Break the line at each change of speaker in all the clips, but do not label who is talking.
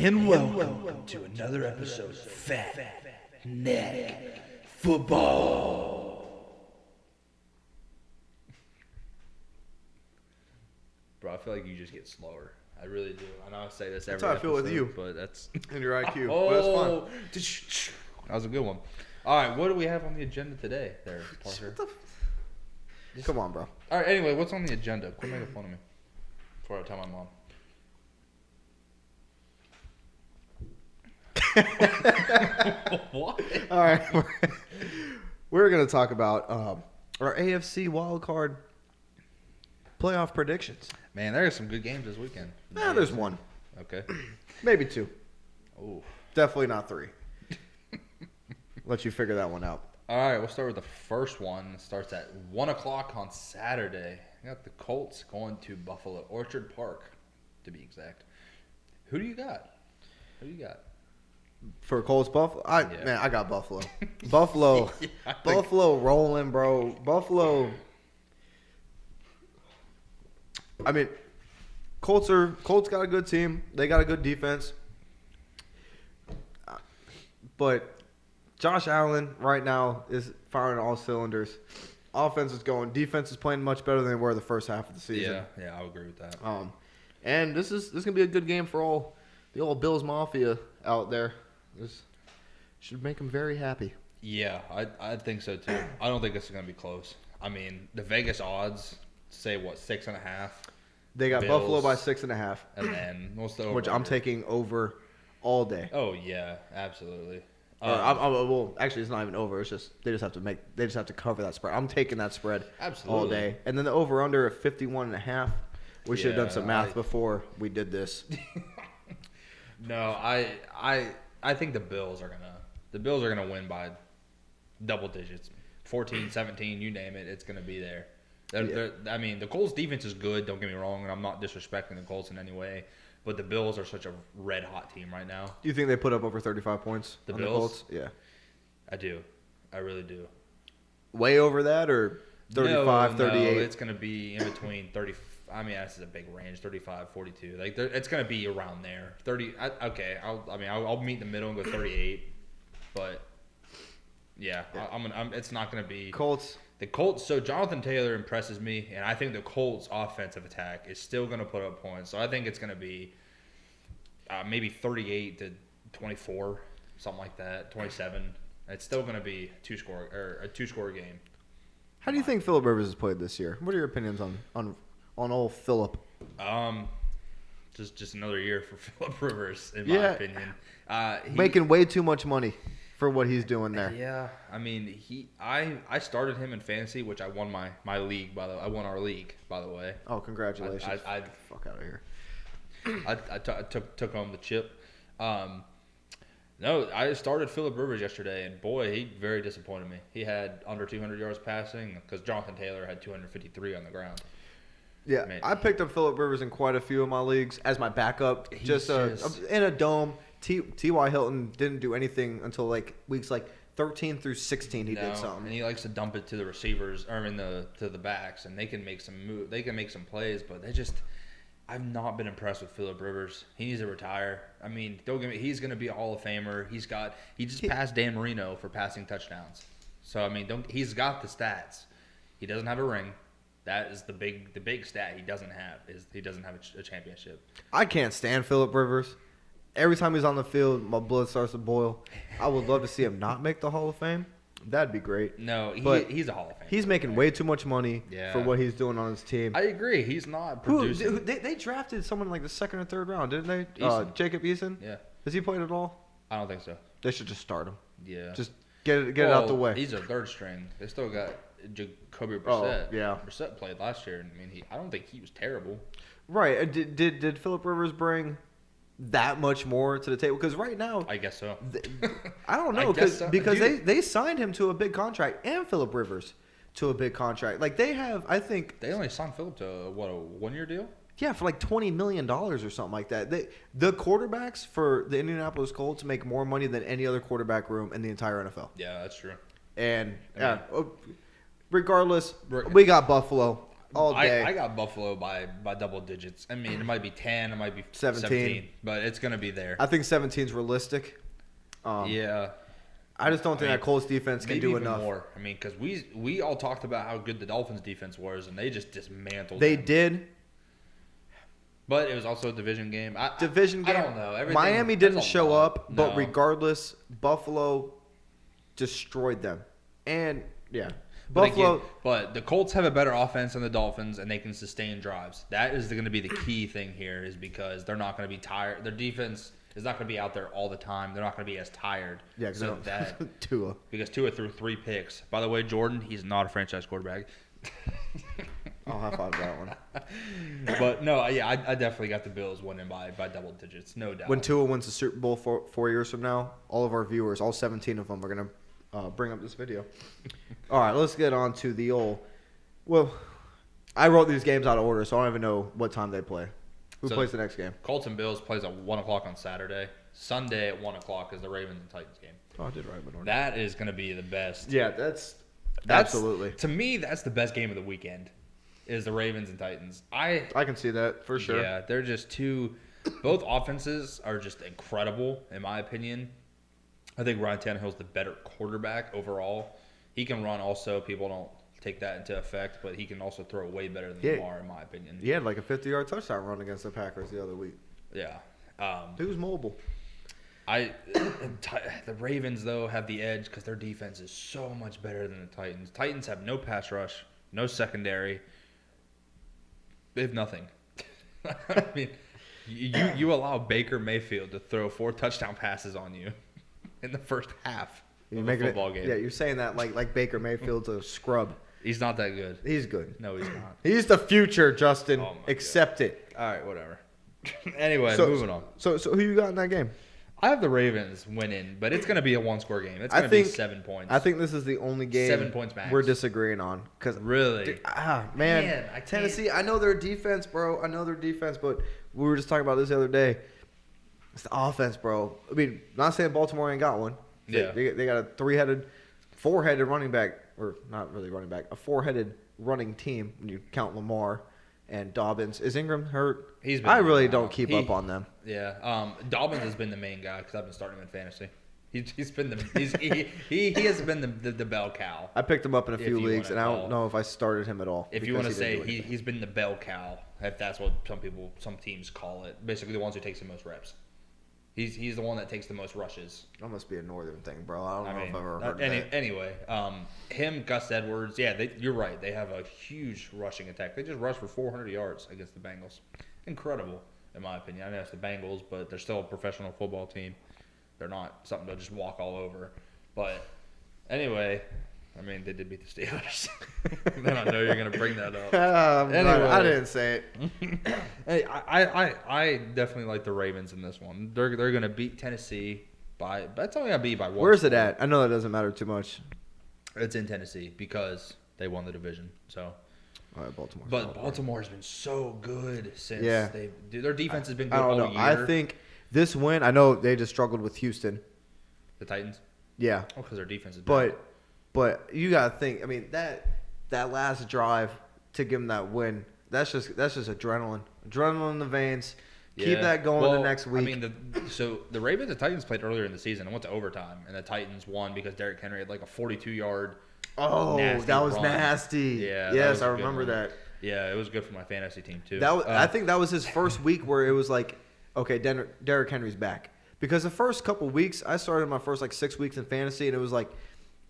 And welcome to another episode of Fat Neck Football. Bro, I feel like you just get slower. I really do. I know I say this every
That's how I feel with
episode,
you.
but that's
And your IQ. But that's fine.
That was a good one. All right, what do we have on the agenda today, there, Parker?
Come on, bro.
All right, anyway, what's on the agenda? Quit making fun of me before I tell my mom. What?
All right. We're going to talk about our AFC wildcard playoff predictions.
Man, there are some good games this weekend.
There's one.
Okay.
Maybe two.
Oh.
Definitely not three. Let you figure that one out.
All right, we'll start with the first one. It starts at 1 o'clock on Saturday. We got the Colts going to Buffalo, Orchard Park, to be exact. Who do you got?
For Colts Buffalo, I got Buffalo. Buffalo,
Yeah,
Buffalo rolling, bro. Buffalo. I mean, Colts got a good team. They got a good defense. But Josh Allen right now is firing all cylinders. Offense is going. Defense is playing much better than they were the first half of the season.
Yeah, I would agree with that.
And this gonna be a good game for all the old Bills Mafia out there. This should make them very happy.
Yeah, I think so too. I don't think this is gonna be close. I mean, the Vegas odds say 6.5.
They got
Bills.
Buffalo by 6.5,
And then what's the over?
which I'm taking over all day.
Oh yeah, absolutely.
Well, actually, it's not even over. It's just they just have to cover that spread. I'm taking that spread
Absolutely.
all day. And then the over under of 51.5. We should have done some math before we did this.
No, I think the Bills are gonna win by double digits. 14, 17, you name it, it's gonna be there. I mean, the Colts defense is good, don't get me wrong, and I'm not disrespecting the Colts in any way, but the Bills are such a red hot team right now.
Do you think they put up over 35 points?
The
on
Bills?
The Colts? Yeah.
I do. I really do.
Way over that or 35, 38?
No, it's gonna be in between 30. I mean, this is a big range, 35, 42. Like, it's going to be around there. 30. Okay, I'll meet in the middle and go 38. But yeah. It's not going to be
Colts.
The Colts. So Jonathan Taylor impresses me, and I think the Colts' offensive attack is still going to put up points. So I think it's going to be maybe 38 to 24, something like that, 27. It's still going to be a two-score game.
How do you think Phillip Rivers has played this year? What are your opinions on old Phillip?
Just another year for Phillip Rivers, in my opinion.
Making way too much money for what he's doing there.
Yeah, I mean, I started him in fantasy, which I won my league. I won our league, by the way.
Oh, congratulations!
I
fuck out of here.
I took home the chip. No, I started Phillip Rivers yesterday, and boy, he very disappointed me. He had under 200 yards passing because Jonathan Taylor had 253 on the ground.
Yeah,
Man,
I picked up Phillip Rivers in quite a few of my leagues as my backup. Just in a dome. T.Y. Hilton didn't do anything until weeks 13 through 16. He did something,
and he likes to dump it to the receivers or to the backs, and they can make some They can make some plays, but I've not been impressed with Phillip Rivers. He needs to retire. I mean, don't get me. He's going to be a Hall of Famer. He just passed Dan Marino for passing touchdowns. So I mean, he's got the stats. He doesn't have a ring. That is the big stat he doesn't have a championship.
I can't stand Phillip Rivers. Every time he's on the field, my blood starts to boil. I would love to see him not make the Hall of Fame. That'd be great.
No, he's a Hall of Fame.
He's making way too much money for what he's doing on his team.
I agree. He's not producing.
They drafted someone like the second or third round, didn't they? Jacob Eason?
Yeah.
Has he played at all?
I don't think so.
They should just start him.
Yeah.
Just get it out the way.
He's a third string. They still got Jacoby Brissett.
Oh, yeah.
Brissett played last year, and I mean, I don't think he was terrible.
Right. Did Phillip Rivers bring that much more to the table? Because right now,
I guess so.
I don't know because they signed him to a big contract and Phillip Rivers to a big contract. Like they have, I think
they only signed Phillip to a 1-year deal.
Yeah, for $20 million or something like that. The quarterbacks for the Indianapolis Colts make more money than any other quarterback room in the entire NFL.
Yeah, that's true.
And regardless, we got Buffalo. all day.
I got Buffalo by double digits. I mean, it might be 10, it might be
17,
but it's gonna be there.
I think 17 is realistic.
Yeah.
I just don't think that Colts defense can do enough.
More. I mean, because we all talked about how good the Dolphins defense was, and they just dismantled.
They
them.
did.
But it was also a division game. I don't know.
Miami didn't show up, but
no.
regardless, Buffalo destroyed them. And yeah,
But the Colts have a better offense than the Dolphins, and they can sustain drives. That is going to be the key thing here, is because they're not going to be tired. Their defense is not going to be out there all the time. They're not going to be as tired.
Yeah,
so that
Tua.
Because Tua threw 3 picks. By the way, Jordan, he's not a franchise quarterback.
I'll high five that one.
But no, yeah, I definitely got the Bills winning by double digits, no doubt.
When Tua wins the Super Bowl 4 years from now, all of our viewers, all 17 of them, are going to bring up this video. All right, let's get on to the old. Well, I wrote these games out of order, so I don't even know what time they play. Who plays the next game?
Colts and Bills plays at 1 o'clock on Saturday. Sunday at 1 o'clock is the Ravens and Titans game.
Oh, I did write it.
That is going to be the best.
Yeah, that's absolutely.
To me, that's the best game of the weekend, is the Ravens and Titans. I
can see that for sure.
Yeah, they're just two. Both offenses are just incredible, in my opinion. I think Ryan Tannehill's the better quarterback overall. He can run also. People don't take that into effect, but he can also throw way better than Lamar, in my opinion.
He had like a 50-yard touchdown run against the Packers the other week.
Yeah.
He was mobile.
The Ravens, though, have the edge because their defense is so much better than the Titans. Titans have no pass rush, no secondary. They have nothing. I mean, you allow Baker Mayfield to throw 4 touchdown passes on you in the first half of a football game.
Yeah, you're saying that like Baker Mayfield's a scrub.
He's not that good.
He's good.
No, he's not.
He's the future, Justin.
Oh
Accept it.
All right, whatever. Anyway, moving on.
So who you got in that game?
I have the Ravens winning, but it's going to be a one-score game. It's going to be 7 points.
I think this is the only game
7 points max.
we're disagreeing on.
Really?
Man, Tennessee, I know their defense, bro. I know their defense, but we were just talking about this the other day. It's the offense, bro. I mean, not saying Baltimore ain't got one. They got a four-headed running back, or not really running back, a four-headed running team when you count Lamar and Dobbins. Is Ingram hurt? I really don't keep up on them.
Yeah, Dobbins has been the main guy because I've been starting him in fantasy. He's been he has been the bell cow.
I picked him up in a few leagues, and I don't know if I started him at all.
If you want to say he's been the bell cow, if that's what some teams call it, basically the ones who takes the most reps. He's the one that takes the most rushes.
That must be a northern thing, bro. I don't know if I've ever heard of that.
Anyway, him, Gus Edwards, you're right. They have a huge rushing attack. They just rushed for 400 yards against the Bengals. Incredible, in my opinion. I know it's the Bengals, but they're still a professional football team. They're not something to just walk all over. But anyway, I mean, they did beat the Steelers. Then I know you're going to bring that up.
Anyway, I didn't say it.
Hey, I definitely like the Ravens in this one. They're going to beat Tennessee by. That's only going to be by 1.
Where's it at? I know that doesn't matter too much.
It's in Tennessee because they won the division. So.
All right, Baltimore.
But Baltimore's been so good since their defense has been good
all
year.
I think this win. I know they just struggled with Houston.
The Titans.
Yeah.
Oh, because their defense is bad.
But you gotta think. I mean that last drive to give them that win. That's just adrenaline in the veins. Yeah. Keep that going the next week.
I mean, the Ravens and Titans played earlier in the season and went to overtime, and the Titans won because Derrick Henry had like a 42-yard.
Oh, that was
run.
Nasty.
Yeah.
Yes, I remember that.
Yeah, it was good for my fantasy team too.
I think that was his first week where it was like, okay, Derrick Henry's back. Because the first couple weeks, I started my first 6 weeks in fantasy, and it was like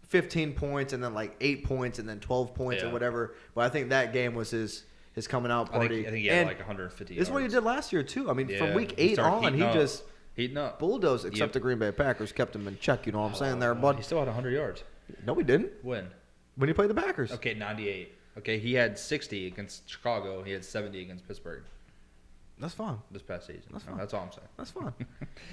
15 points and then 8 points and then 12 points or whatever. But I think that game was his coming out party.
I think he had 150 yards.
This is what he did last year too. I mean, from week 8 on, he just
heating up.
Bulldozed. Except the Green Bay Packers kept him in check. You know what I'm saying there, bud?
He still had 100 yards.
No, he didn't.
When
he played the Packers.
Okay, 98. Okay, he had 60 against Chicago. He had 70 against Pittsburgh.
That's fine.
This past season.
That's fine.
That's all I'm saying.
That's fine.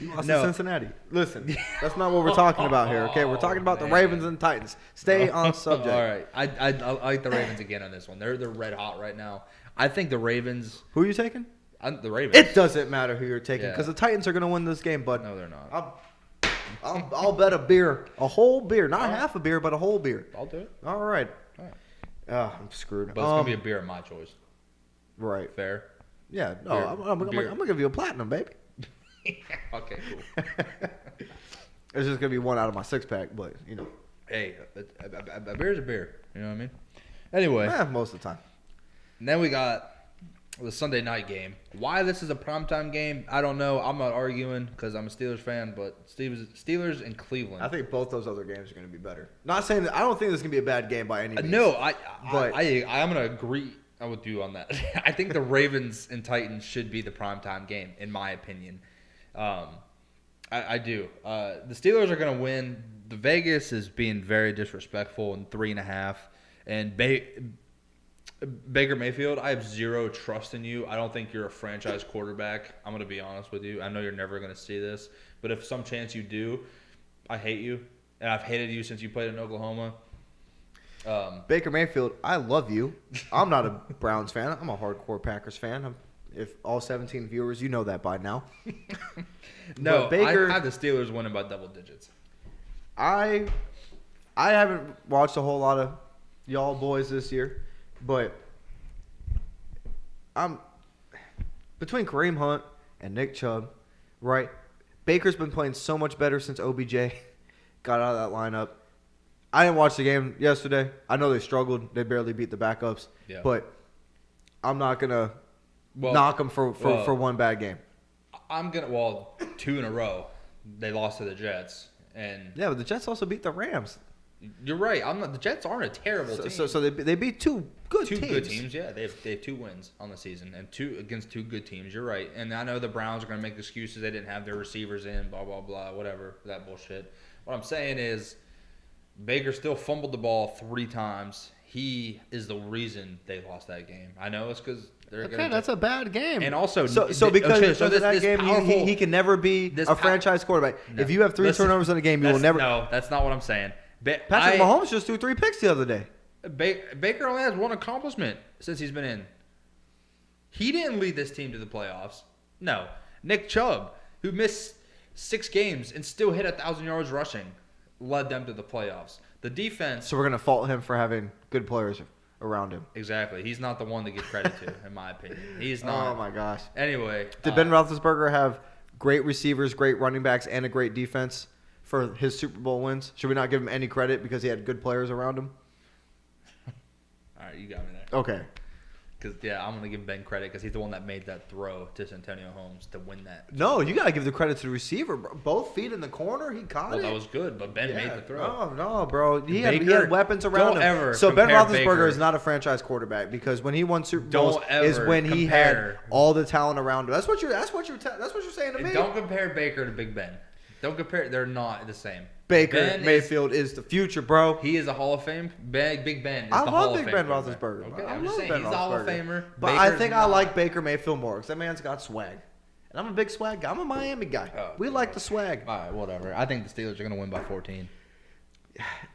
You lost to Cincinnati. Listen, that's not what we're talking about here, okay? We're talking about the Ravens and Titans. Stay on subject.
All right. I like the Ravens again on this one. They're red hot right now. I think the Ravens.
Who are you taking?
The Ravens.
It doesn't matter who you're taking because the Titans are going to win this game, bud.
No, they're not.
I'll bet a beer. A whole beer. Not half a beer, but a whole beer.
I'll do it.
All right. I'm screwed.
But it's gonna be a beer of my choice.
Right.
Fair.
Yeah. No, I'm gonna give you a platinum, baby.
Okay, cool.
It's just gonna be one out of my 6-pack, but
Hey, a beer's a beer. You know what I mean? Anyway,
most of the time.
Then we got the Sunday night game. Why this is a primetime game, I don't know. I'm not arguing because I'm a Steelers fan, but Steelers and Cleveland.
I think both those other games are going to be better. Not saying that I don't think this is going to be a bad game by any means.
No, I'm going to agree with you on that. I think the Ravens and Titans should be the primetime game, in my opinion. I do. The Steelers are going to win. The Vegas is being very disrespectful in 3.5, and Baker Mayfield, I have zero trust in you. I don't think you're a franchise quarterback. I'm going to be honest with you. I know you're never going to see this, but if some chance you do, I hate you, and I've hated you since you played in Oklahoma.
Baker Mayfield, I love you. I'm not a Browns fan. I'm a hardcore Packers fan. If all 17 viewers, you know that by now.
No,
but Baker,
I have the Steelers winning by double digits.
I haven't watched a whole lot of y'all boys this year. But I'm between Kareem Hunt and Nick Chubb, right? Baker's been playing so much better since OBJ got out of that lineup. I didn't watch the game yesterday. I know they struggled. They barely beat the backups.
Yeah.
But I'm not going to knock them for one bad game.
I'm going to – 2 in a row. They lost to the Jets. And
yeah, but the Jets also beat the Rams.
You're right. The Jets aren't a terrible team.
So they beat two good
teams. Yeah, they have 2 wins on the season and 2 against 2 good teams. You're right. And I know the Browns are going to make excuses. They didn't have their receivers in, blah, blah, blah, whatever, that bullshit. What I'm saying is Baker still fumbled the ball 3 times. He is the reason they lost that game. I know it's because they're going to –
that's a bad game.
And also
because that game, he can never be a franchise quarterback.
No,
if you have 3 turnovers in a game, you will never –
No, that's not what I'm saying.
Patrick Mahomes just threw 3 picks the other day.
Baker only has 1 accomplishment since he's been in. He didn't lead this team to the playoffs. No. Nick Chubb, who missed 6 games and still hit 1,000 yards rushing, led them to the playoffs. The defense.
So we're going to fault him for having good players around him.
Exactly. He's not the one to get credit to, in my opinion. He's not.
Oh, my gosh.
Anyway.
Did Ben Roethlisberger have great receivers, great running backs, and a great defense for his Super Bowl wins? Should we not give him any credit because he had good players around him?
All right, you got me there.
Okay.
Because, yeah, I'm going to give Ben credit because he's the one that made that throw to Santonio Holmes to win that.
No, you got to give the credit to the receiver. Both feet in the corner, he caught it.
That was good, but Ben made the throw.
No, bro. He had weapons around him. So Ben Roethlisberger is not a franchise quarterback because when he won Super Bowls is when he had all the talent around him. That's what you're saying to me.
Don't compare Baker to Big Ben. Don't compare. They're not the same.
Baker Mayfield is the future, bro.
He is a Hall of Fame. Big Ben is the Hall of Fame.
I love Big Ben Roethlisberger.
Okay, I'm just saying he's a Hall of Famer.
But I think I like Baker Mayfield more because that man's got swag. And I'm a big swag guy. I'm a Miami guy. We like the swag.
All right, whatever. I think the Steelers are going to win by 14.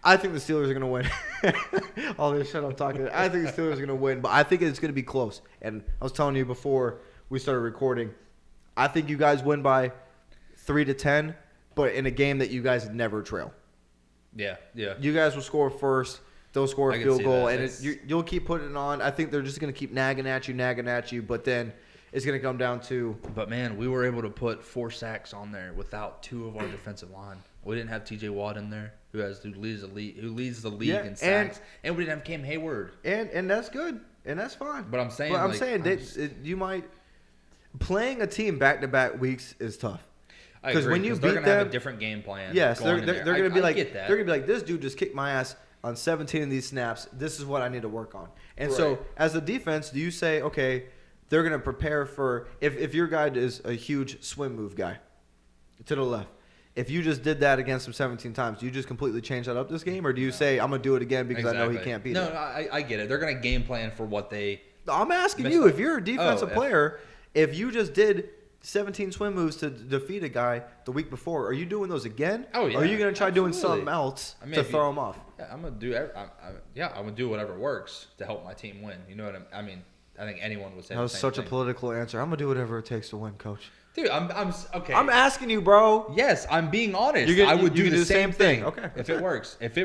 I think the Steelers are going to win. All this shit I'm talking about. I think the Steelers are going to win, but I think it's going to be close. And I was telling you before we started recording, I think you guys win by 3-10. But in a game that you guys never trail.
Yeah.
You guys will score first. They'll score a field goal, and you'll keep putting it on. I think they're just going to keep nagging at you, but then it's going to come down to.
But, man, we were able to put 4 sacks on there without 2 of our defensive line. We didn't have T.J. Watt in there, who leads the league in sacks, and we didn't have Cam Hayward.
And that's good, and that's fine.
But I'm saying,
you might playing a team back-to-back weeks is tough.
Because when you beat them, they're going to have a different game plan.
Yes, they're going to be like
they're
going to be like, this dude just kicked my ass on 17 of these snaps. This is what I need to work on. And so, as a defense, do you say, okay, they're going to prepare for if your guy is a huge swim move guy to the left. If you just did that against him 17 times, do you just completely change that up this game, or do you say I'm going to do it again because I know he can't beat it?
No, I get it. They're going to game plan for what they.
I'm asking you, if you're a defensive player, if you just did 17 swim moves to defeat a guy the week before, are you doing those again?
Oh yeah.
Or are you going to try doing something else to throw them off?
Yeah, I'm going to do. I'm going to do whatever works to help my team win. You know what I mean? I think anyone would say.
That was such a political answer. I'm going to do whatever it takes to win, coach.
Dude, I'm okay.
I'm asking you, bro.
Yes, I'm being honest. I would do the same thing.
Okay.
If it works. If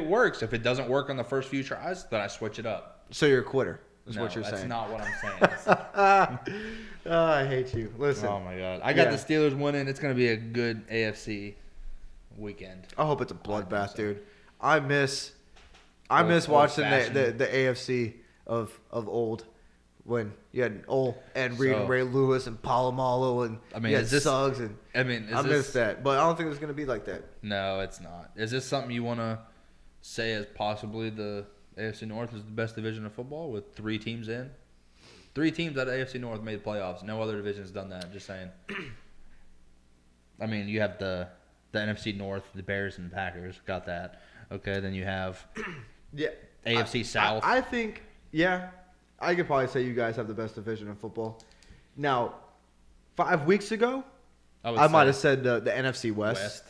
it doesn't work on the first few tries, then I switch it up.
So you're a quitter. Is
No,
what you're
that's
saying.
not what I'm saying.
I hate you. Listen.
Oh my god, I got the Steelers winning. It's gonna be a good AFC weekend.
I hope it's a bloodbath, dude. I miss watching the AFC of old when you had Ed Reed and Ray Lewis and Polamalu and you had Suggs and I miss that, but I don't think it's gonna be like that.
No, it's not. Is this something you want to say as possibly the AFC North is the best division of football with 3 teams in? 3 teams out of AFC North made the playoffs. No other division has done that. Just saying. I mean, you have the NFC North, the Bears and the Packers. Got that. Okay, then you have AFC South.
I think, I could probably say you guys have the best division in football. Now, 5 weeks ago, I might have said the NFC West.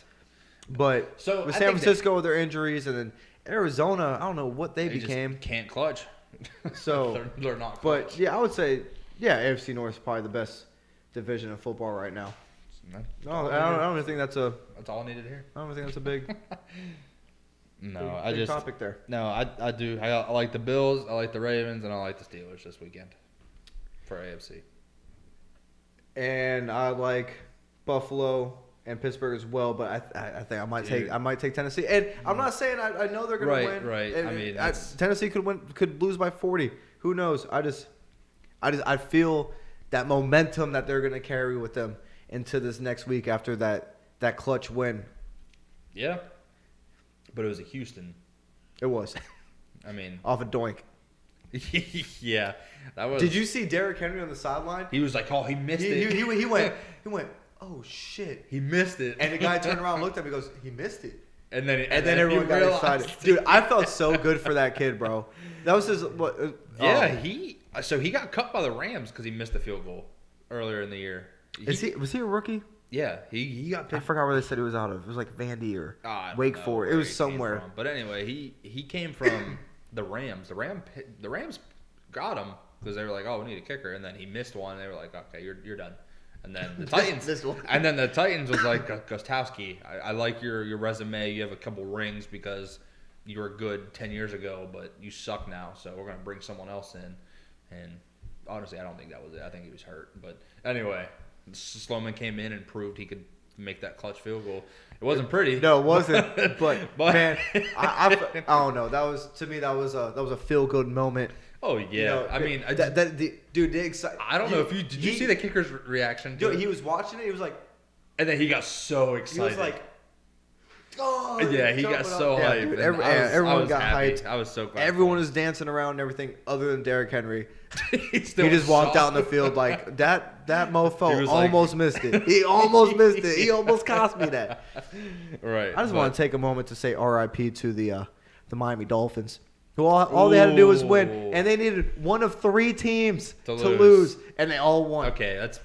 But with San Francisco with their injuries and then Arizona, I don't know what they became.
Just can't clutch.
So
they're not clutch.
But, I would say, AFC North is probably the best division of football right now. No, I don't think that's
all I needed to hear.
I don't think that's a big...
No,
big topic there.
No, I do. I like the Bills, I like the Ravens, and I like the Steelers this weekend for AFC.
And I like Buffalo and Pittsburgh as well, but I think I might take Tennessee. And I'm not saying I know they're going to win.
Right.
And,
I mean,
Tennessee could lose by 40. Who knows? I feel that momentum that they're going to carry with them into this next week after that clutch win.
Yeah. But it was at Houston.
It was.
I mean,
off a doink.
Yeah, that was.
Did you see Derrick Henry on the sideline?
He was like, "Oh, he missed it."
He went. Oh shit!
He missed it.
And the guy turned around, and looked at me, and goes, "He missed it."
And then
everyone got excited. Dude, I felt so good for that kid, bro. That was his.
He got cut by the Rams because he missed the field goal earlier in the year.
Was he a rookie?
Yeah, he got.
I forgot where they said he was out of. It was like Vandy or Wake Forest. It was somewhere.
But anyway, he came from the Rams. The Rams got him because they were like, "Oh, we need a kicker," and then he missed one. And they were like, "Okay, you're done." And then the Titans. And then the Titans was like, "Gostowski, I like your resume. You have a couple rings because you were good 10 years ago, but you suck now. So we're gonna bring someone else in." And honestly, I don't think that was it. I think he was hurt. But anyway. Sloman came in and proved he could make that clutch field goal. It wasn't pretty.
No, it wasn't. But man, I don't know. That was a feel good moment.
Oh yeah, you know, I mean,
dude, excited.
I don't know if did you see the kicker's reaction?
Dude, he was watching it. He was like,
and then he got so excited.
He was like, oh
yeah, he got so hyped.
Dude, everyone got hyped.
I was so glad.
Everyone was dancing around and everything, other than Derrick Henry. He just walked out in the field like that mofo almost missed it. He almost missed it. He almost cost me that.
Right.
I just want to take a moment to say R.I.P. to the Miami Dolphins, who all they had to do was win, and they needed one of 3 teams to lose, and they all won.
Okay, that's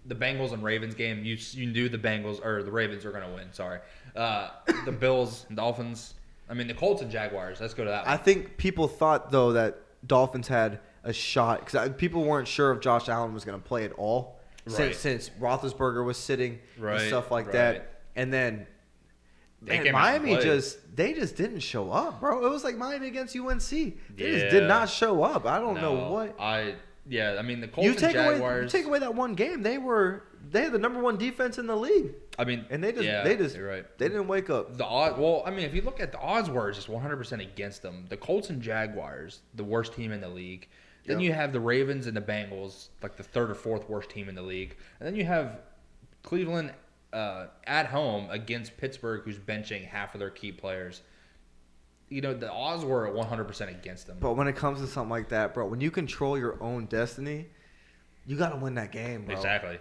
the Bengals and Ravens game. You knew the Bengals or the Ravens were going to win. Sorry, the Bills and Dolphins. I mean, the Colts and Jaguars. Let's go to that one.
I think people thought though that Dolphins had a shot because people weren't sure if Josh Allen was going to play at all since Roethlisberger was sitting and stuff like that. And then Miami just didn't show up, bro. It was like Miami against UNC. They just did not show up. I don't know what.
I mean, the Colts and Jaguars.
You take away that one game, they had the number 1 defense in the league.
I mean,
and they
you're right.
They didn't wake up.
If you look at the odds were just 100% against them. The Colts and Jaguars, the worst team in the league. Then you have the Ravens and the Bengals, like the 3rd or 4th worst team in the league. And then you have Cleveland at home against Pittsburgh, who's benching half of their key players. You know, the odds were at 100% against them.
But when it comes to something like that, bro, when you control your own destiny, you got to win that game, bro.
Exactly.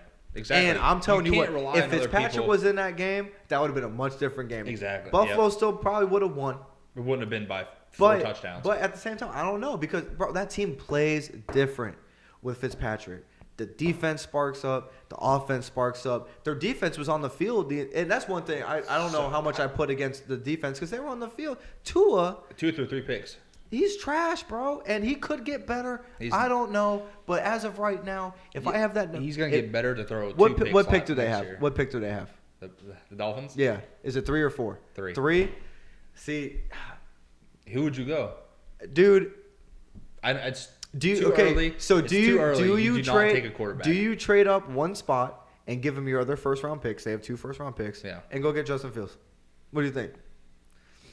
And I'm telling you what, if Fitzpatrick was in that game, that would have been a much different game.
Exactly.
Buffalo still probably would have won.
It wouldn't have been by 4 touchdowns.
But at the same time, I don't know because, bro, that team plays different with Fitzpatrick. The defense sparks up. The offense sparks up. Their defense was on the field. And that's one thing. I don't know how much I put against the defense because they were on the field. Tua.
2 through 3 picks.
He's trash, bro. And he could get better. I don't know. But as of right now, I have that.
He's going to get better to throw
what picks. What pick do they have? What pick do they have?
The Dolphins?
Yeah. Is it 3 or 4?
3.
3? See.
Who would you go?
Dude,
It's
Do you
too early.
So
It's
do
too
you
early.
do you
do not
trade
take a quarterback.
Do you trade up one spot and give them your other first round picks? They have 2 first round picks.
Yeah.
And go get Justin Fields. What do you think?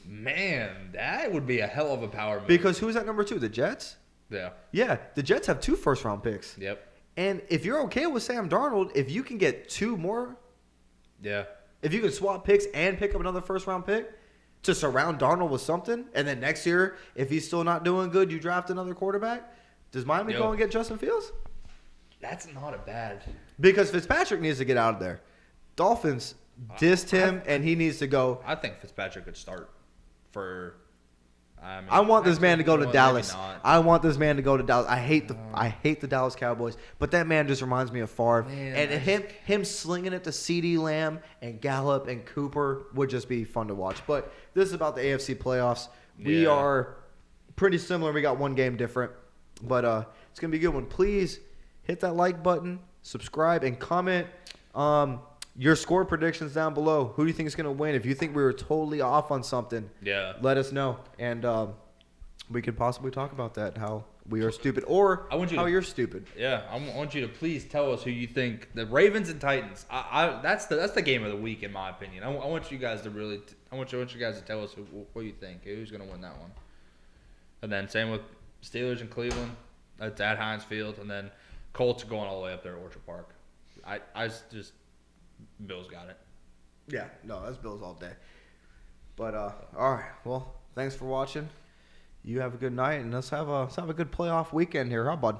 Man, that would be a hell of a power move.
Because who's at number 2? The Jets?
Yeah.
Yeah, the Jets have 2 first round picks.
Yep.
And if you're okay with Sam Darnold, if you can get 2 more,
Yeah.
if you can swap picks and pick up another first round pick to surround Darnold with something, and then next year, if he's still not doing good, you draft another quarterback, does Miami go and get Justin Fields?
That's not a bad.
Because Fitzpatrick needs to get out of there. Dolphins dissed him, and he needs to go.
I think Fitzpatrick could start for.
I want this man to go to Dallas.
Not.
I want this man to go to Dallas. I hate the Dallas Cowboys, but that man just reminds me of Favre.
Man,
and him slinging it to CeeDee Lamb and Gallup and Cooper would just be fun to watch. But this is about the AFC playoffs. We
Yeah.
are pretty similar. We got one game different, but it's gonna be a good one. Please hit that like button, subscribe, and comment your score predictions down below. Who do you think is going to win? If you think we were totally off on something, let us know. And we could possibly talk about that, how we are stupid, or how you're stupid.
Yeah, I want you to please tell us who you think. The Ravens and Titans. That's the game of the week, in my opinion. I want you guys to really. I want you guys to tell us what you think. Who's going to win that one? And then same with Steelers and Cleveland. That's at Heinz Field. And then Colts going all the way up there at Orchard Park. I just Bills got it.
Yeah, no, that's Bills all day. But all right, well, thanks for watching. You have a good night, and let's have a good playoff weekend here, huh, bud?